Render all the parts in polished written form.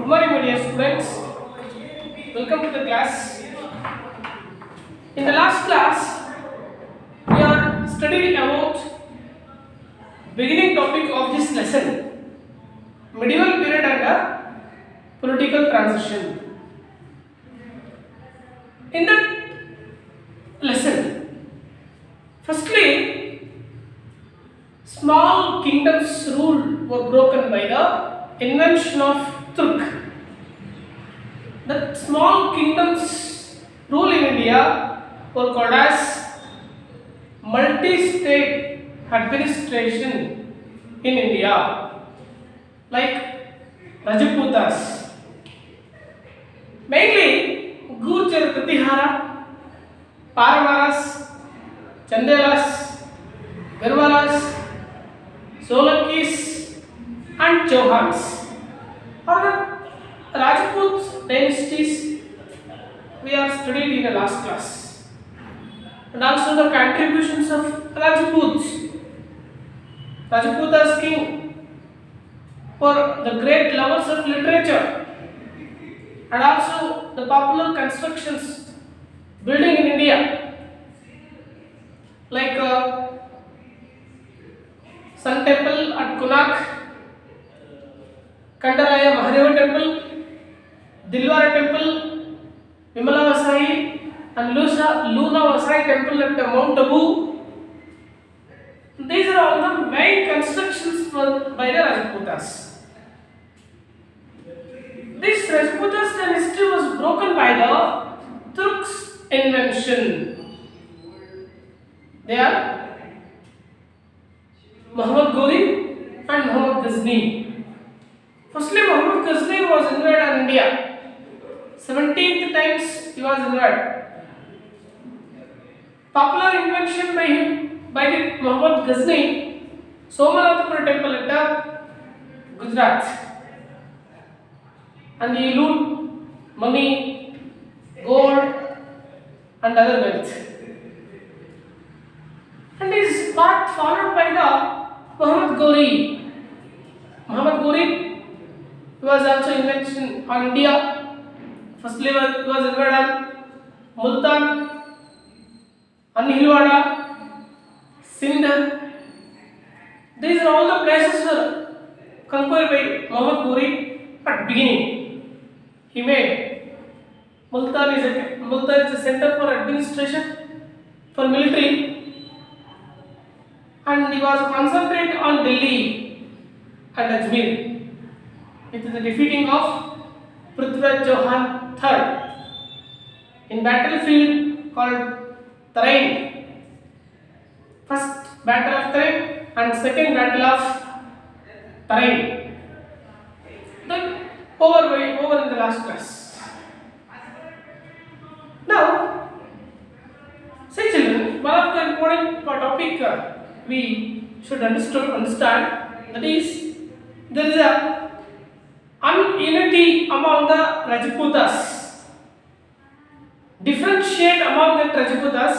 morning, my dear students. Welcome to the class. In the last class, we are studying about beginning topic of this lesson: medieval period and political transition. In that lesson, firstly, small kingdoms' rule were broken by the invention of Turk. The small kingdoms rule in India were called as multi-state administration in India, like Rajputas. Mainly Gurjar Pratihara, Paramaras, Chandelas, Garwalas, Solankis and Chauhans are the Rajput dynasties we are studied in the last class, and also the contributions of Rajputs. Rajputas king were the great lovers of literature and also the popular constructions building in India, like Sun Temple at Kunak, Kandaraya Mahadeva Temple, Dilwara Temple, Vimala Vasai, and Luna Vasai Temple at Mount Abu. These are all the main constructions by the Rajputas. This Rajputas dynasty was broken by the Turks' invention. They are Muhammad Ghori and Muhammad Ghazni. Firstly, Muhammad Ghazni was invaded on India. 17th times he was invaded. Popular invention by him, by the Muhammad Ghazni, Somanathpur temple at Gujarat. And he loot money, gold and other wealth. And is part followed by the Muhammad Ghori. Muhammad Ghori was also invention on India. Firstly, he was invaded on Multan, Anhilwada, Sindh. These are all the places were conquered by Muhammad Ghori at beginning. He made Multan is a center for administration, for military, and he was concentrated on Delhi and Ajmer with the defeating of Prithviraj Chauhan III in battlefield called Tarain. First battle of Tarain and second battle of Tarain. Then over in the last class. Now, say children, one of the important topic we should understand, that is, there is a ununity among the Rajputas. Differentiate among the Rajputas.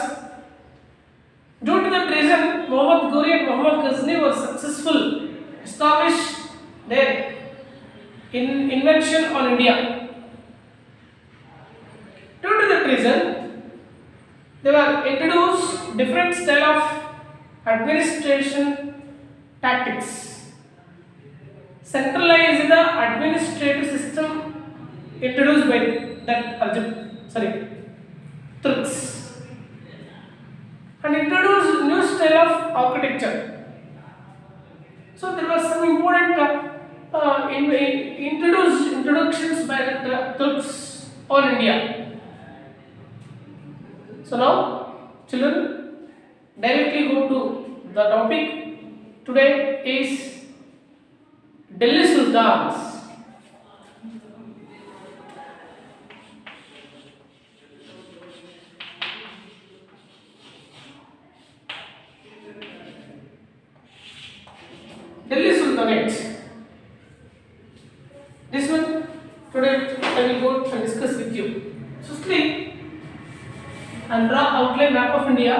Due to that reason, Muhammad Ghori and Muhammad Ghazni were successful, established their invention on India. Due to that reason, they were introduced different style of administration tactics. Centralized the administrative system introduced by that Turks, and introduced new style of architecture. So there was some important introductions by the Turks on India. So now, children, directly go to the topic. Today is Delhi Sultans. Delhi Sultanate. This one today I will go and discuss with you. Firstly, and draw outline map of India.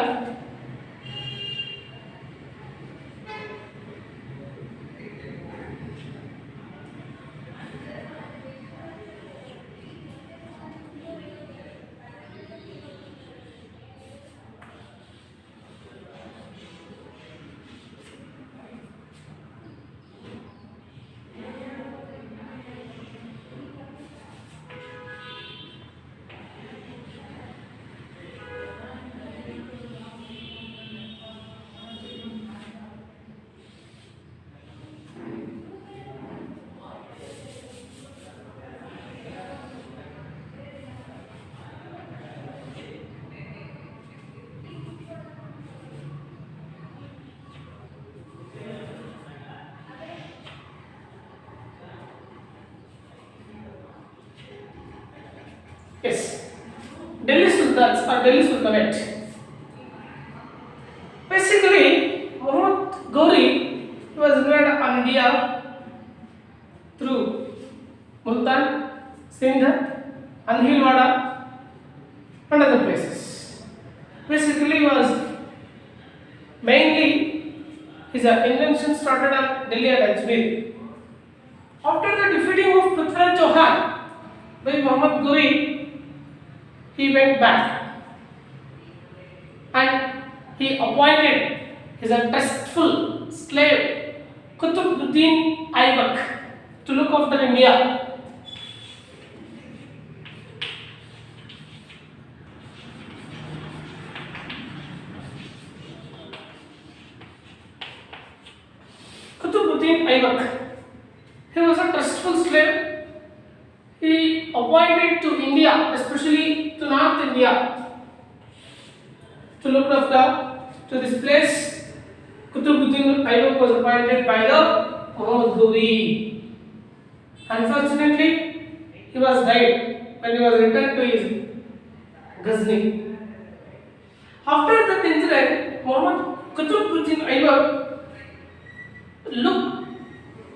Yes, Delhi Sultans or Delhi Sultanate. Basically, Muhammad Ghori was invaded on India through Multan, Sindh, Anhilwada, and other places. Basically, was mainly his invention started on Delhi and Ajmer. After the defeating of Prithviraj Chauhan by Muhammad Ghori, he went back and he appointed his trustful slave Qutbuddin Aibak to look after India. Qutbuddin Aibak, he was a trustful slave. He appointed to India, especially to North India, to look after to this place. Qutbuddin Aibak was appointed by the Muhammad Ghori. Unfortunately, he was died when he was returned to his Ghazni. After that incident, Muhammad Qutbuddin Aibak looked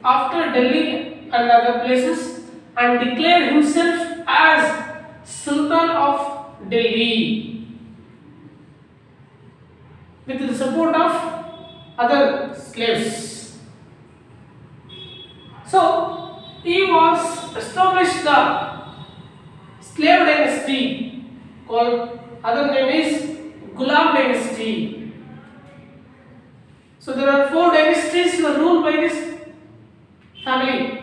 after Delhi and other places and declared himself as Sultan of Delhi with the support of other slaves. So he was established the slave dynasty called other name is Ghulam dynasty. So there are 4 dynasties were ruled by this family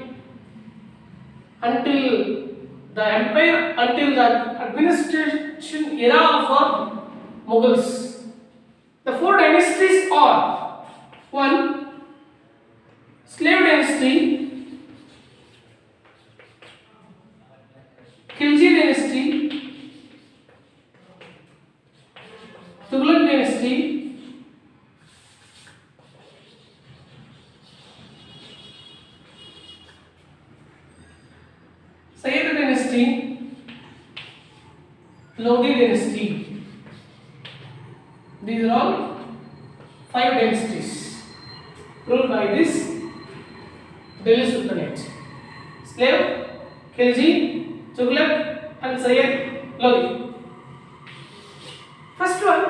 until the empire, until the administration era for Mughals. The 4 dynasties are: 1. Slave dynasty, Khilji dynasty, Tughlaq dynasty, Sayyid dynasty, Lodi dynasty. These are all 5 dynasties ruled by this Delhi Sultanate. Slave, Khilji, Tughlaq and Sayyid, Lodi. First one,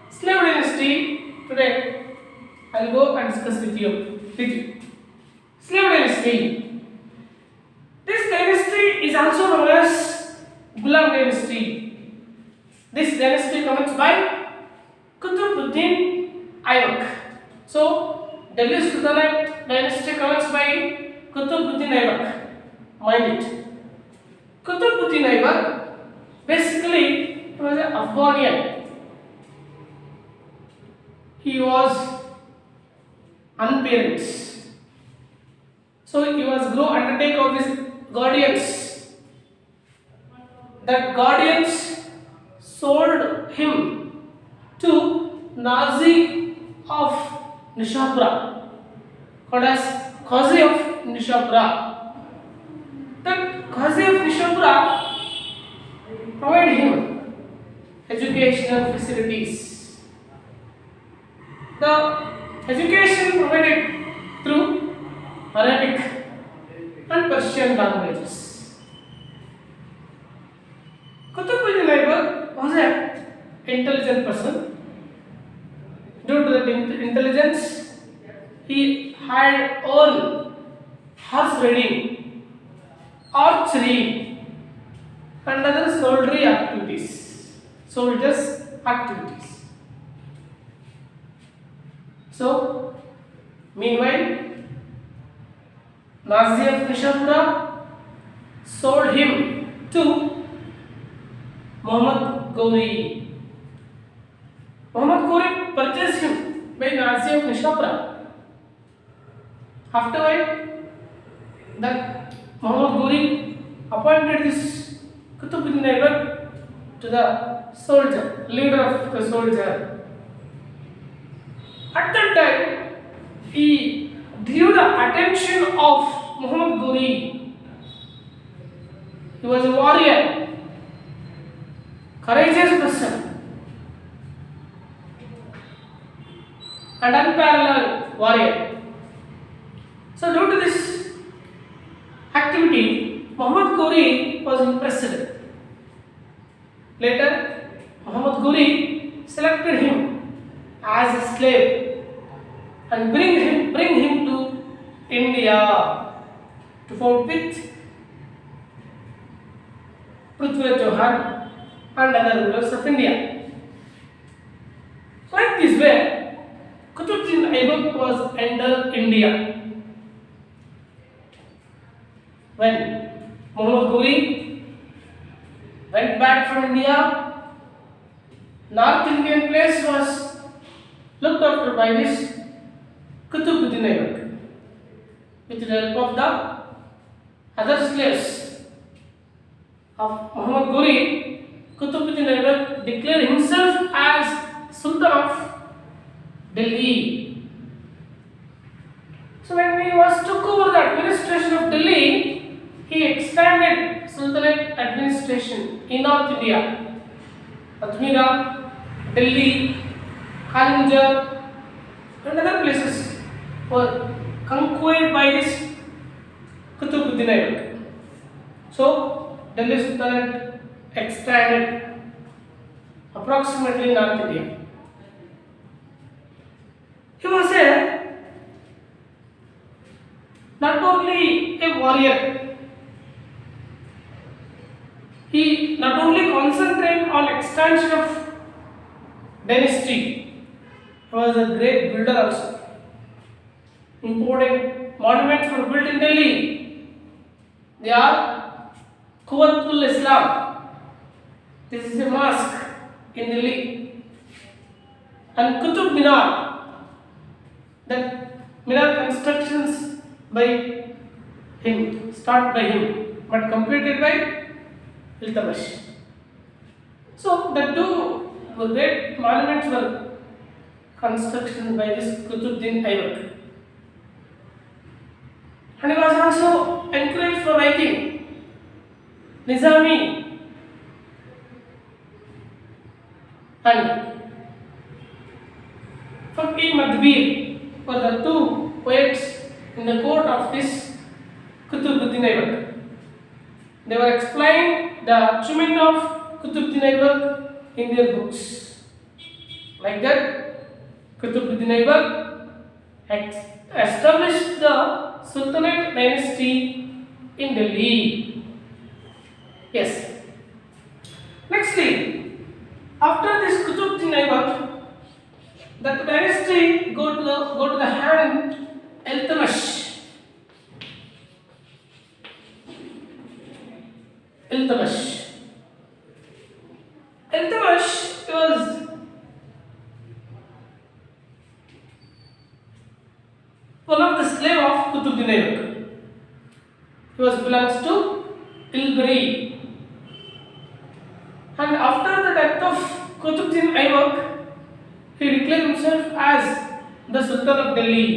slave dynasty. Today I will go and discuss with you. Slave dynasty. This dynasty is also known as Ghulam dynasty. This dynasty comes by Qutbuddin Aibak. So, Delhi Sultanate dynasty comes by Qutbuddin Aibak. Mind it. Qutbuddin Aibak basically was an Afghanian. He was unparents. So, he was grow undertake of his guardians. That guardians sold him to Nazi of Nishapura, called as Qazi of Nishapura. That Qazi of Nishapura provided him educational facilities. The education provided through Arabic and Persian languages. Qutbuddin Aibak was an intelligent person. Due to that intelligence, he had own horse riding, archery, and other soldier's activities. So, meanwhile, Nazi of Nishapura sold him to Muhammad Ghori. Muhammad Ghori purchased him by Nazi of Nishapura. Afterward, that Muhammad Ghori appointed this Qutbuddin Aibak to the soldier, leader of the soldier. At that time, he drew the attention of Muhammad Ghori. He was a warrior. courageous person, and unparalleled warrior. So, due to this activity, Muhammad Ghori was impressed. Later, Muhammad Ghori selected him as a slave and bring him to India to fight with Prithviraj Chauhan and other rulers of India. Like this way, Qutbuddin Aibak was entered India. When Muhammad Ghori went back from India, North Indian place was looked after by this Qutbuddin Aibak with the help of the other slaves of Muhammad Ghori. Qutbuddin Aibak declared himself as Sultan of Delhi. So when he took over the administration of Delhi, he expanded Sultanate administration in North India. Ajmera, Delhi, Kalinjar, and other places were conquered by this Qutbuddin Aibak. So Delhi Sultanate expanded approximately North India. He was not only a warrior, he not only concentrated on expansion of dynasty, he was a great builder also. Important monuments were built in Delhi. They are Quwwatul Islam. This is a mosque in Delhi. And Qutub Minar. That Minar constructions by him, started by him, but completed by Iltutmish. So the two great monuments were construction by this Qutbuddin Aibak. And he was also encouraged for writing. Nizami and Faqih Madbir were the two poets in the court of this Qutbuddin Aibak. They were explaining the achievement of Qutbuddin Aibak in their books. Like that, Qutbuddin Aibak established the Sultanate dynasty in Delhi. Yes. Nextly, after this Qutbuddin Aibak, the dynasty go to the hand Iltutmish. Iltutmish was one of the slave of Qutbuddin Aibak. He belongs to Ilbari. And after the death of Qutbuddin Aibak, he declared himself as the Sultan of Delhi.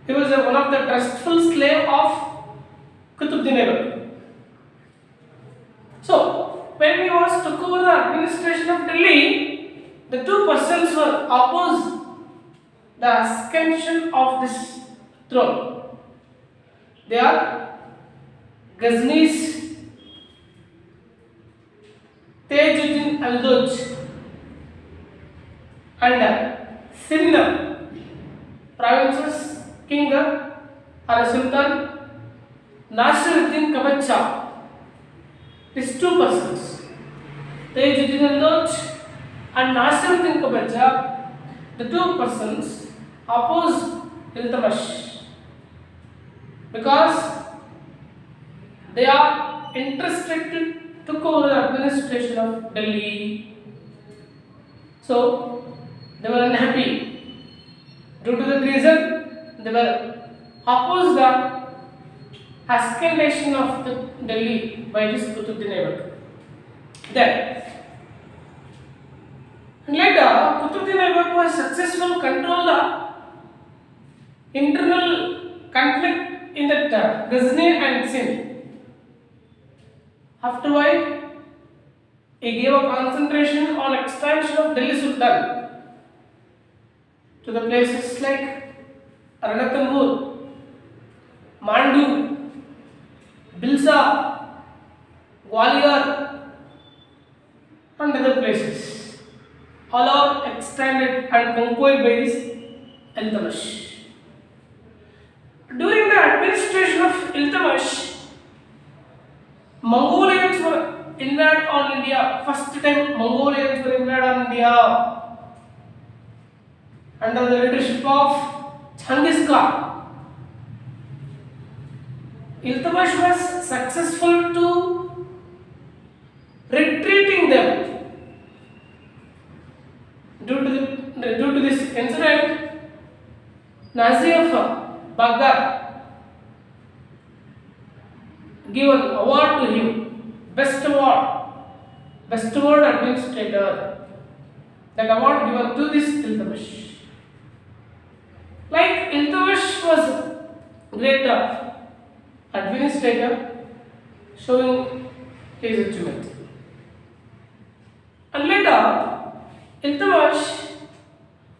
He was one of the trustful slave of Qutbuddin Aibak. So, when he took over the administration of Delhi, the two persons were opposed the ascension of this throne. They are Ghazni's Tajuddin al-Doj and Sindh provinces king or Sultan Nasiruddin Kabacha. These two persons, Tajuddin al-Doj and Nasiruddin Kabacha, the two persons opposed Iltutmish because they are interested took over the administration of Delhi. So they were unhappy. Due to that reason, they were opposed the ascension of the Delhi by this Qutbuddin Aibak. Then, later, Qutbuddin Aibak was successful control the internal conflict in that Ghazni and Sindh. After a while, He gave a concentration on expansion of Delhi Sultan to the places like Ranathanbur, Mandu, Bilsa, Gwalior and other places. All are extended and conquered by this Iltutmish. During the administration of Iltutmish, Mongolians were invaded on India. First time Mongolians were invaded on India under the leadership of Genghis Khan. Iltutmish was successful to retreating them. Due to this incident, Nazi of Baghdad given award to him, best award administrator. That award given to this Iltutmish. Like Iltutmish was great administrator, showing his achievement. And later, Iltutmish,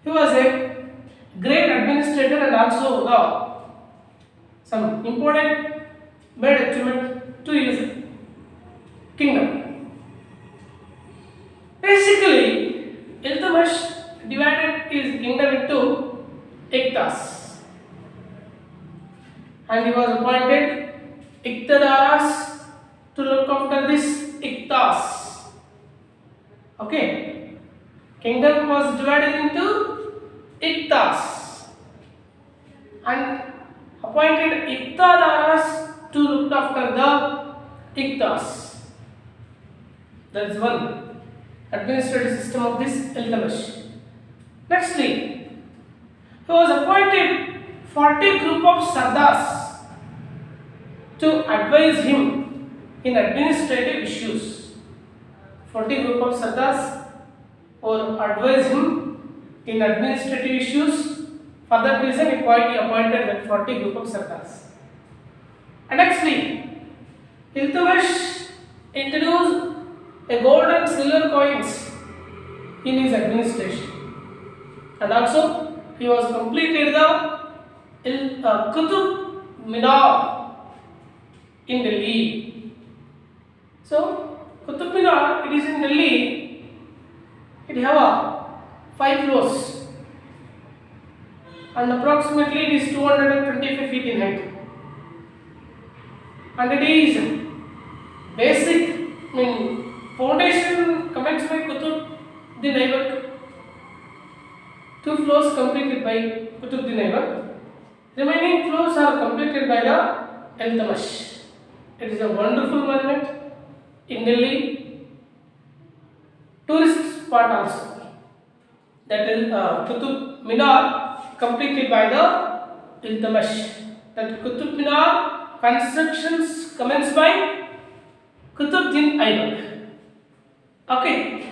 he was a great administrator and also some important made achievement to his kingdom. Basically, Iltutmish divided his kingdom into Iktas, and he was appointed Iktadaras to look after this Iktas. Okay, kingdom was divided into Iktas and appointed Iktadaras to look after the Iktas. That is one administrative system of this Iltutmish. Nextly, he was appointed 40 group of Sardars to advise him in administrative issues. 40 group of Sardars or advise him in administrative issues. For that reason, he appointed that 40 group of Sardars. And nextly, Iltutmish introduced a gold and silver coins in his administration, and also he was completed the Qutub Minar in Delhi. So Qutub Minar, it is in Delhi. It have 5 floors and approximately it is 225 feet in height, and it is basic, foundation commenced by Qutbuddin Aibak. 2 floors completed by Qutbuddin Aibak. Remaining floors are completed by the Iltutmish. It is a wonderful monument in Delhi. Tourist spot also. That is Qutub Minar completed by the Iltutmish. That Qutub Minar constructions commenced by Qutbuddin Aibak. Okay.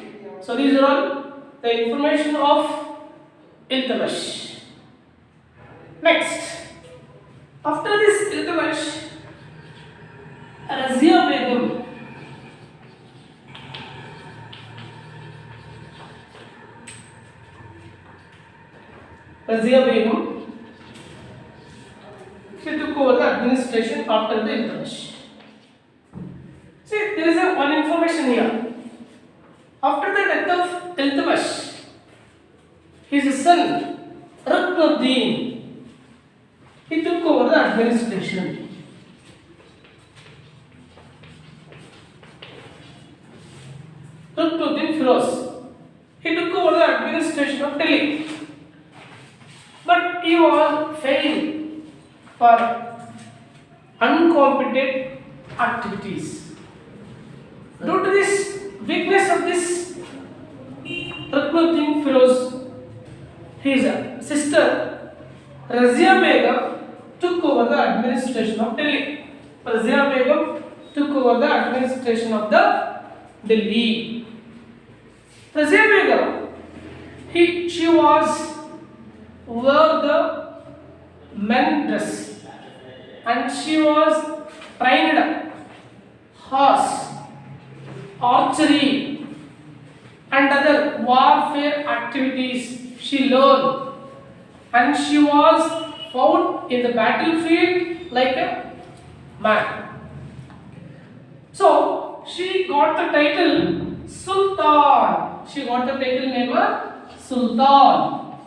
So these are all the information of Iltutmish. Next, after this Iltutmish, Razia Begum she took over the administration after the Iltutmish. See, there is one information here. After the death of Iltutmish, his son Ruknuddin, he took over the administration. Ruknuddin Firoz, he took over the administration of Delhi, but he was failed for uncompetent activities. Due to this weakness of this Ruknuddin Firoz, his sister Razia Begum took over the administration of Delhi. Razia Begum took over the administration of the Delhi. Razia Begum, she was wore the men dress and she was trained horse, archery and other warfare activities she learned, and she was fought in the battlefield like a man. So she got the title Sultan. She got the title name Sultan.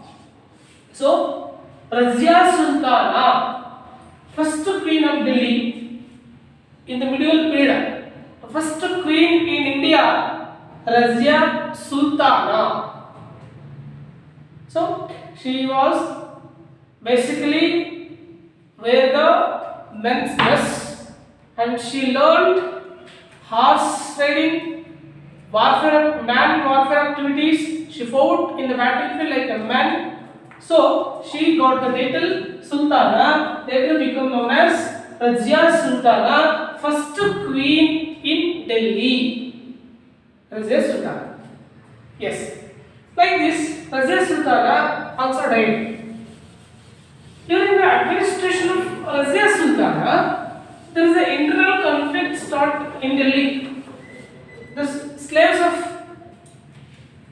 So Razia Sultana, first queen of Delhi in the medieval period, the first queen in India, Razia Sultana. So she was basically wear the men's dress, and she learned horse riding, warfare activities. She fought in the battlefield like a man. So she got the title Sultana, later become known as Razia Sultana, first queen in Delhi. Razia Sultana. Yes. Like this, Razia Sultana also died. During the administration of Razia Sultana, there is an internal conflict start in Delhi. The slaves of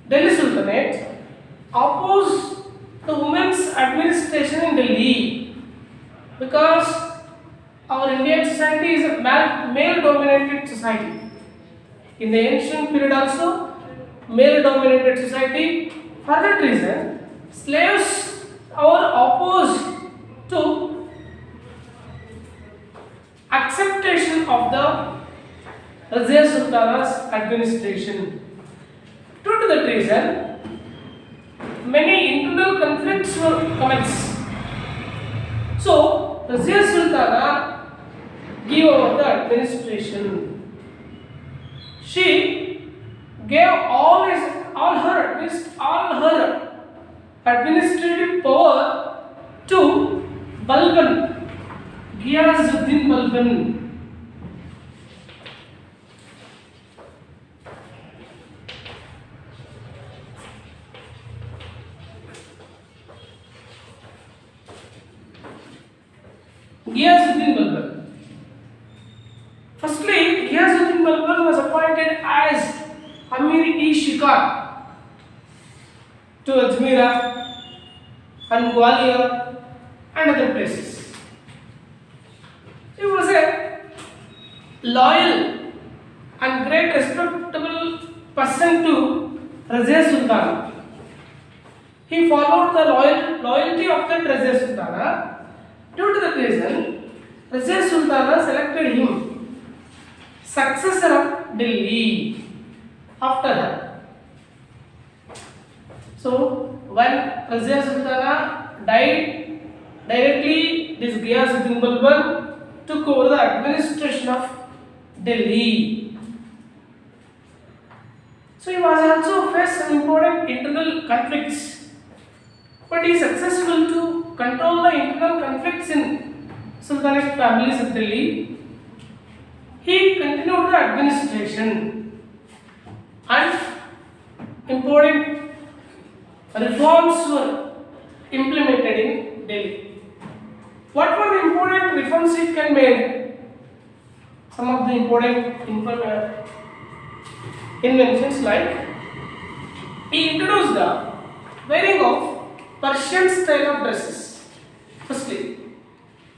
Delhi Sultanate opposed the women's administration in Delhi, because our Indian society is a male dominated society. In the ancient period also, male dominated society. For that reason, slaves are opposed to acceptation of the Razia Sultana's administration. Due to that reason, many internal conflicts were commenced. So Razia Sultana gave over the administration. She gave all her administrative power to Balban, Ghiyazuddin Balban. Ghiyazuddin Balban. Firstly, Ghiyazuddin Balban was appointed as Amir-e-Shikar to Ajmera and Gwalior and other places. He was a loyal and great respectable person to Razia Sultana. He followed the loyalty of the Razia Sultana. Due to that reason, Razia Sultana selected him successor of Delhi after her. So when Razia Sultana died, directly this Ghiyazuddin Balban took over the administration of Delhi. So he was also faced some important internal conflicts, but he successful to control the internal conflicts in Sultanate families of Delhi. He continued the administration and important reforms were implemented in Delhi. What were the important reforms he can make? Some of the important inventions, like he introduced the wearing of Persian style of dresses. Firstly,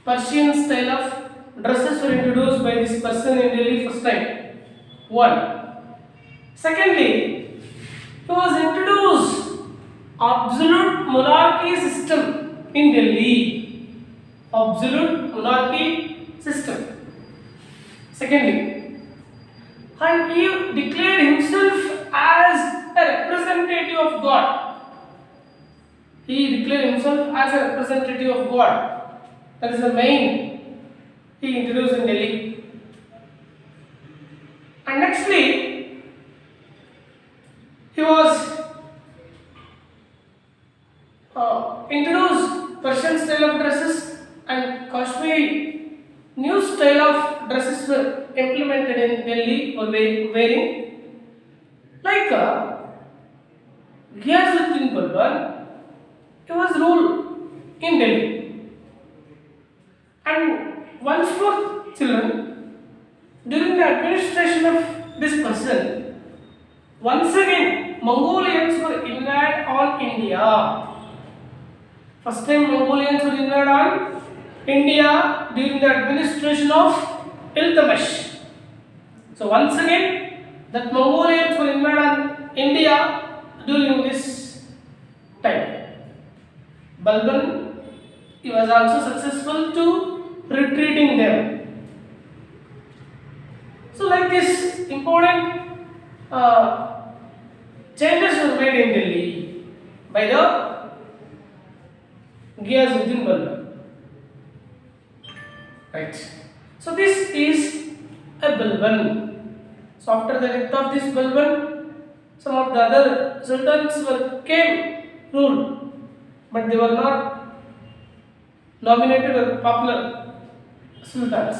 Persian style of dresses were introduced by this person in Delhi first time. One. Secondly, he was introduced absolute monarchy system in Delhi. Absolute monarchy system. Secondly, and he declared himself as a representative of God. He declared himself as a representative of God. That is the main he introduced in Delhi. And nextly, he was introduced Persian style of dresses, and Kashmiri new style of dresses were implemented in Delhi or wearing. Like Ghiyazuddin Balban, he was ruled in Delhi. And once more, children, during the administration of this person, once again Mongolians were invaded on India? First time Mongolians were invaded on India during the administration of Iltutmish. So once again, that Mongolians were invaded on India during this time. Balban, he was also successful to retreating them. So like this, important changes were made in Delhi by the Ghiyazuddin Balban. Right. So this is a Balban. So after the death of this Balban, some of the other sultans came ruled, but they were not nominated or popular sultans.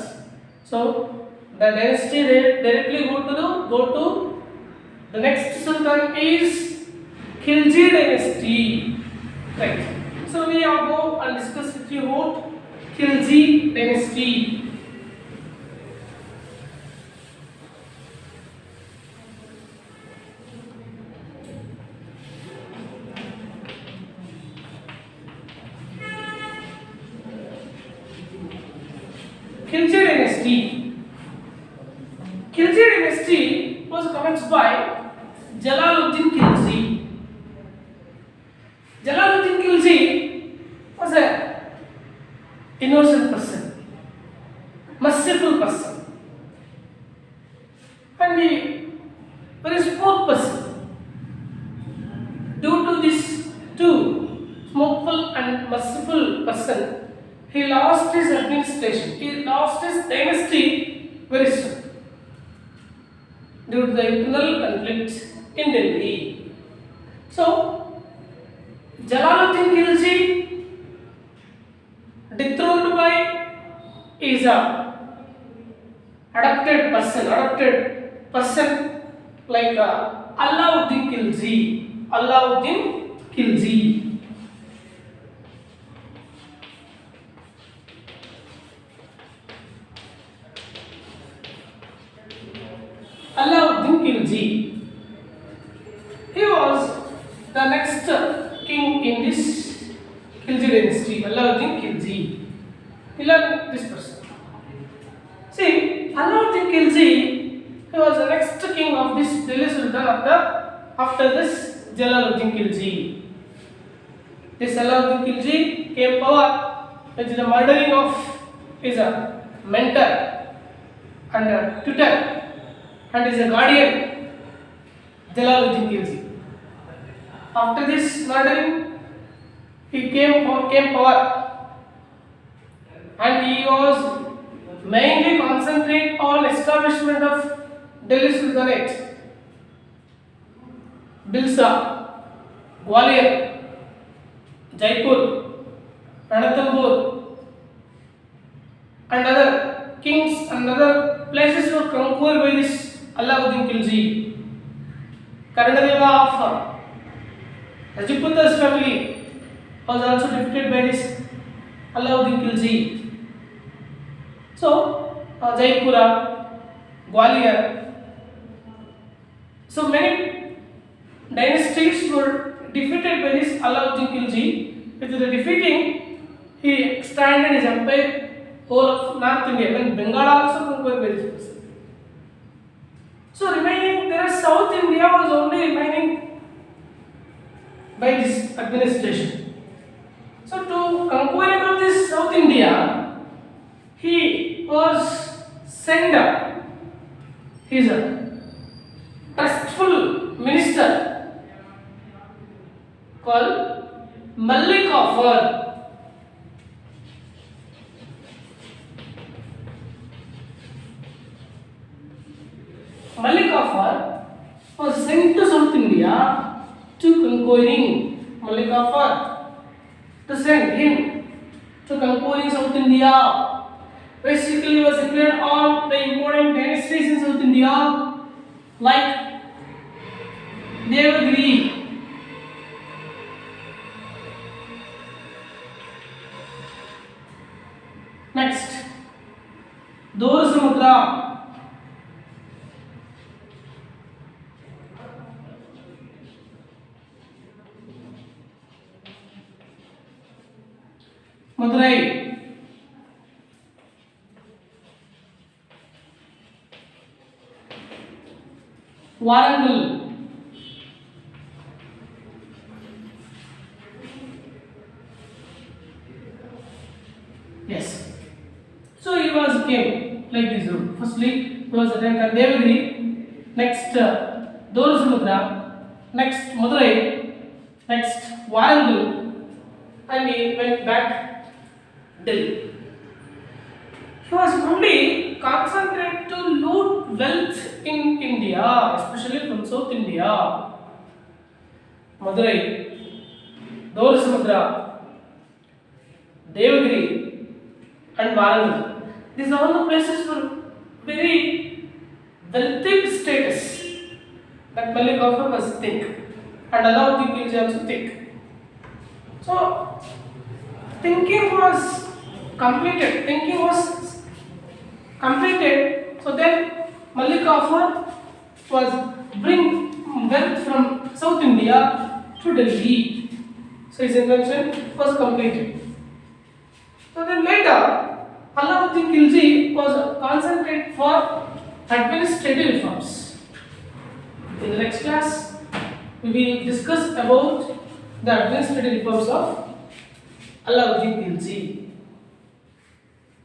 So the dynasty directly go to the next sultan is Khilji dynasty. Right. So we are go and discuss with you about Khilji dynasty. Khilji dynasty. Khilji dynasty was commenced by Jalaluddin Khilji. Jalaluddin Khilji was an innocent person, merciful person, and a very smooth person. Due to this two smoothful and merciful person, he lost his administration. He lost his dynasty very soon due to the internal conflict in Delhi. So, Jalaluddin Khilji, dethroned by is a adopted person like Alauddin Khilji. Alauddin Khilji. Alauddin Khilji. He was the next king in this Khilji dynasty. Alauddin Khilji. He learned this person. See, Alauddin Khilji, he was the next king of this Delhi Sultan after this Jalaluddin Khilji. This Alauddin Khilji came power with the murdering of his mentor and tutor and is a guardian, Jalaluddin Khilji. After this murdering, he came power, and he was mainly concentrate on establishment of Delhi Sultanate, Bilsa, Gwalior, Jaipur, Ranthambore, and other kings and other places were conquered by this Alauddin Khilji. Karnadeva of Rajputa's family was also defeated by this Alauddin Khilji. So, Jaipura, Gwalior. So, many dynasties were defeated by this Alauddin Khilji. With the defeating, he extended his empire whole of North India. Even Bengal also conquered by this person. So remaining, there is South India was only remaining by this administration. So to conquering of this South India, he was sent up. He is a trustful minister called Malik Kafur. Malik Kafur was sent to South India to conquering Malik Kafur, to send him to conquering South India. Basically, was declared all the important dynasties in South India, like Devagiri, next Dorasamudra, Madurai. Warangal. Yes. So he was came like this. Firstly, he was attacked Devagiri. Next, Dorasamudra. Next, Madurai. Next, Warangal. And he went back Delhi. He was only concentrated to loot wealth in India, especially from South India. Madurai, Dorasamudra, Devagiri, and Warangal. These all the places were very wealthy status that Malik Kafur was thick, and Alauddin Khilji also thick. So thinking was completed. So then Malik Kafur was bring wealth from South India to Delhi. So his invention was completed. So then later, Alauddin Khilji was concentrated for administrative reforms. In the next class, we will discuss about the administrative reforms of Alauddin Khilji.